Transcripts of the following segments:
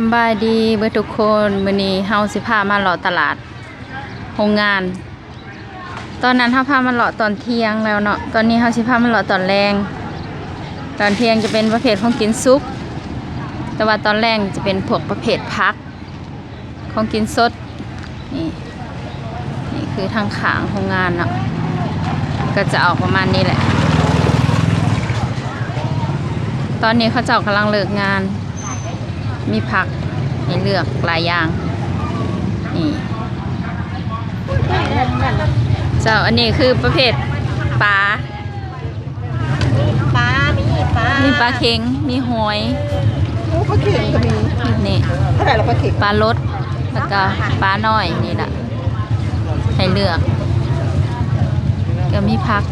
ำบายดีเบิดทุกคนมื้อนี้เฮาสิพามาเลาะตลาดโรงงานตอนนั้นเฮาพามาเลาะตอนเที่ยงแล้วเนาะตอนนี้เฮาสิพามาเลาะตอนแรงตอนเที่ยงจะเป็นประเภทของกินซุปแต่ว่าตอนแรงจะเป็นพวกประเภทผักของกินสดนี่คือทางขางโรงงานเนาะก็จะออกประมาณนี้แหละตอนนี้เขาเจ้ากำลังเลิกงานมีผักให้เลือกหลายอย่างนี่เจ้าอันนี้คือประเภทปลามีปลาเค็งมีหอยปลาเข็งก็มีนี่เท่าไหร่ละปลาเข็งปลาลดแล้วก็ปลาน้อยนี่แหละให้เลือกก็มีผัก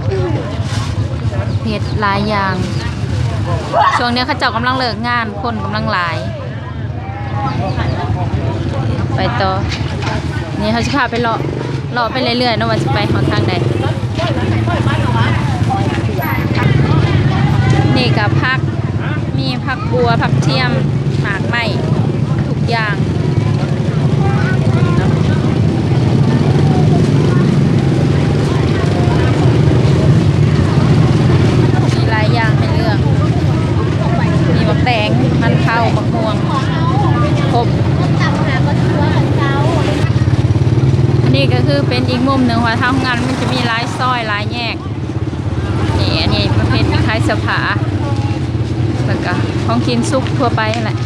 เผ็ดหลายอย่างช่วงนี้เขาเจ้ากำลังเลิกงานคนกำลังหลายไปต่อนี่เขาจะพาไปเลาะไปเรื่อยๆนะว่าจะไปหนทางใดนี่กับผักมีผักบัวผักเทียมหมากไหมทุกอย่างมีหลายอย่างให้เลือกมีมะแตงมันเผามะม่วงครบนี่ก็คือเป็นอีกมุมหนึ่งว่าทางงานมันจะมีหลายซอยหลายแยกนี่อันนี้ประเภทคล้ายเสื้อผ้าแล้วก็ของกินซุปทั่วไปแหละ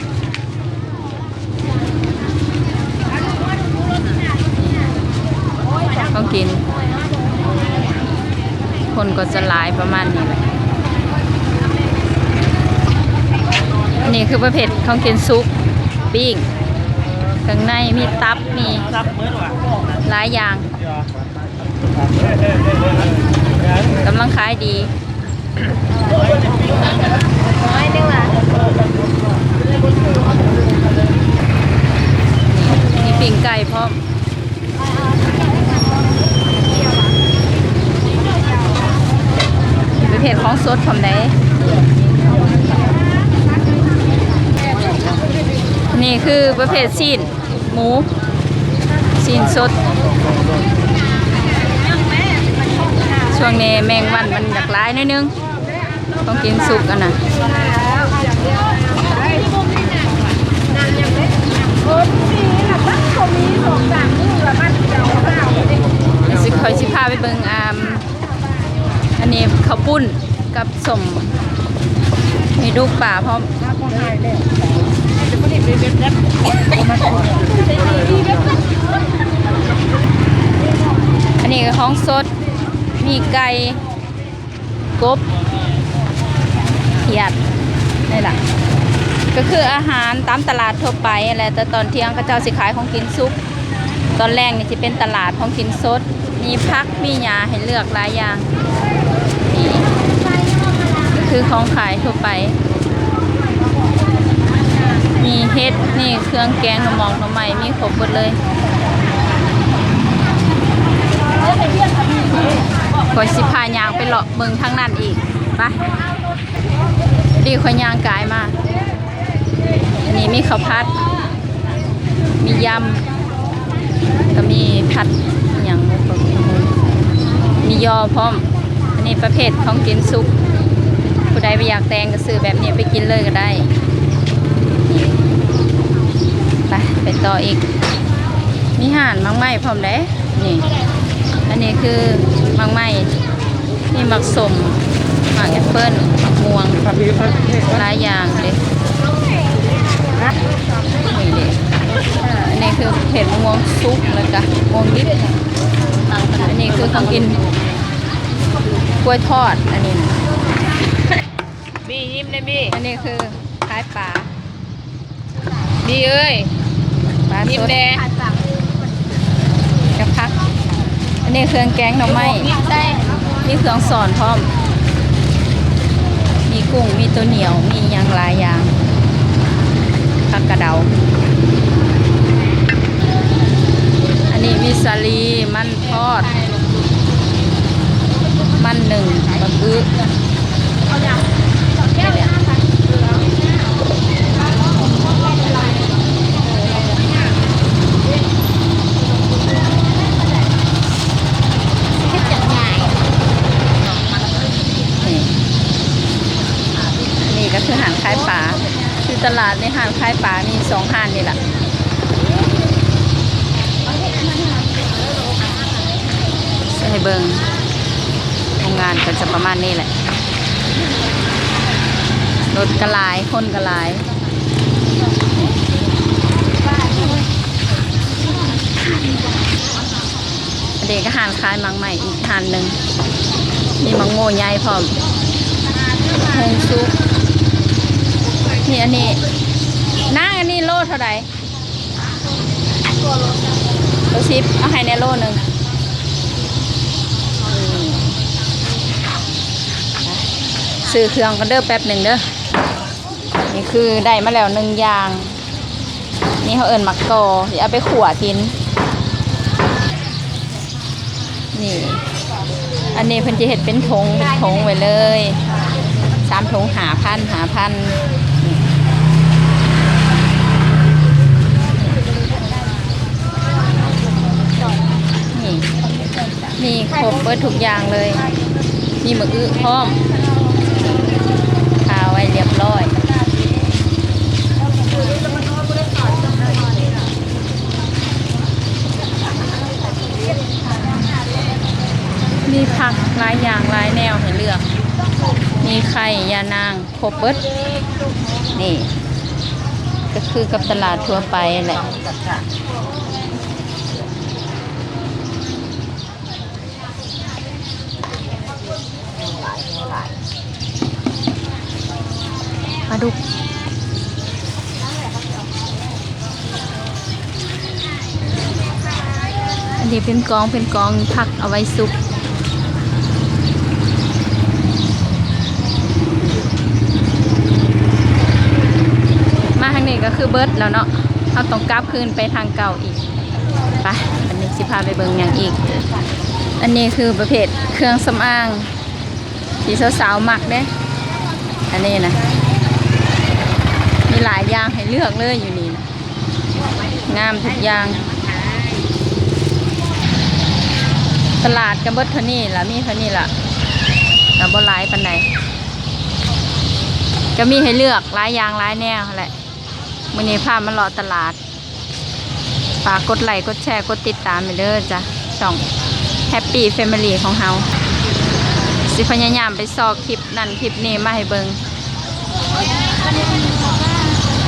ของกินคนก็จะหลายประมาณนี้แหละอันนี้คือประเภทของกินซุปปิ้งข้างในมีตับมีหลายอย่างกำลังขายดีมีปิ้งไก่พร้อมประเภทของสดพร้อมได้นี่คือประเภทซีนหมูซีนสดช่วงนี้แมงวันมันอยากร้ายนิดนึงต้องกินสุกกันนะสิคอยสิพาไปเบิ่งอันนี้ข้าวปุ้นกับสมมีลูกป่าพร้อมอันนี้ก็ของสดมีไก่กบเขียดนี่แหละก็คืออาหารตามตลาดทั่วไปอะไรแต่ตอนเที่ยงก็เจ้าสิขายของกินซุปตอนแรกนี่จะเป็นตลาดของกินสดมีผักมีหญ้าให้เลือกหลายอย่างนี่ก็คือของขายทั่วไปมีเฮ็ดนี่เครื่องแกงหน่อหมอกหน่อไม้มีครบหมดเลยก็สิพายางไปเลาะเมืองทางนั้นอีกไปดีค่อยยางกายมาอันนี้มีข้าวผัดมียำก็มีผัดอย่างมียอพร้อมอันนี้ประเภทของกินซุปผู้ใดไปอยากแตงก็ซื้อแบบนี้ไปกินเลยก็ได้ไปต่ออีกมีห่านมังไม้พร้อมเลยนี่อันนี้คือมังไม้นี่มักสมมักแอปเปิ้ลมักม่วงหลายอย่างเลยนี่เลยอันนี้คือเผ็ดม่วงซุปแล้วก็ม่วงดิบอันนี้คือของกินกล้วยทอดอันนี้บียิ้มเลยบีอันนี้คือขายปลาบีเอ้ยปลาสดกระพักอันนี้เครื่องแกงหน่อไม้มีเครื่องสอนพร้อมมีกุ้งมีตัวเหนียวมีอย่างหลายอย่างผักกระเดาอันนี้มีสาลีมันทอดมันหนึ่งบะอึ หารคลายปลามี2ห้านนี่แหละให้เบิงโรงงานก็จะประมาณนี้แหละรถกระลายคนกระลายเด็กก็หานคลายมังใหม่อีกหานหนึ่งมีมังโง่ใหญ่พร้อมฮงซุปนี่อันนี้นั่งอันนี้โลเท่าไหร่โลชิปเอาให้ในโลหนึ่งซื้อเครื่องกันเด้อแป๊บหนึ่งเด้อนี่คือได้มาแล้ว1อย่างนี่เขาเอิญมักกอเดี๋ยวเอาไปขั่วทิ้นนี่อันนี้เพิ่นจะเห็ดเป็นทงไว้เลย3 ถุง5,000นี่มีครบเบิดทุกอย่างเลยมีหมึกอึพร้อมทาไว้เรียบร้อยมีผักหลายอย่างหลายแนวให้เลือกมีไข่ยานางครบเบิดนี่ก็คือกับตลาดทั่วไปแหละปลาดุกอันนี้เป็นกองผักเอาไว้ซุปมาทางนี้ก็คือเบิร์ดแล้วเนาะเขาต้องกลับคืนไปทางเก่าอีกไปอันนี้สิพาไปเบิ่งอย่างอีกอันนี้คือประเภทเครื่องสำอางที่สาวๆมักเด้อันนี้นะมีหลายอย่างให้เลือกเลยอยู่นี่นะงามทุกอย่างตลาดกับเบิร์ดเท่านี้ละมีเท่านี้ละแต่บ่หลายปานใดก็มีให้เลือกหลายอย่างหลายแนวแหละมื้อนี้พามาเลาะตลาดฝากกดไลค์กดแชร์กดติดตามไปเด้อจ้ะช่อง Happy Family ของเฮาสิพยายามไปซอกคลิปนั่นคลิปนี้มาให้เบิ่ง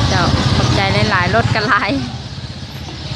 เจ้าขอบใจหลายๆรถกันหลาย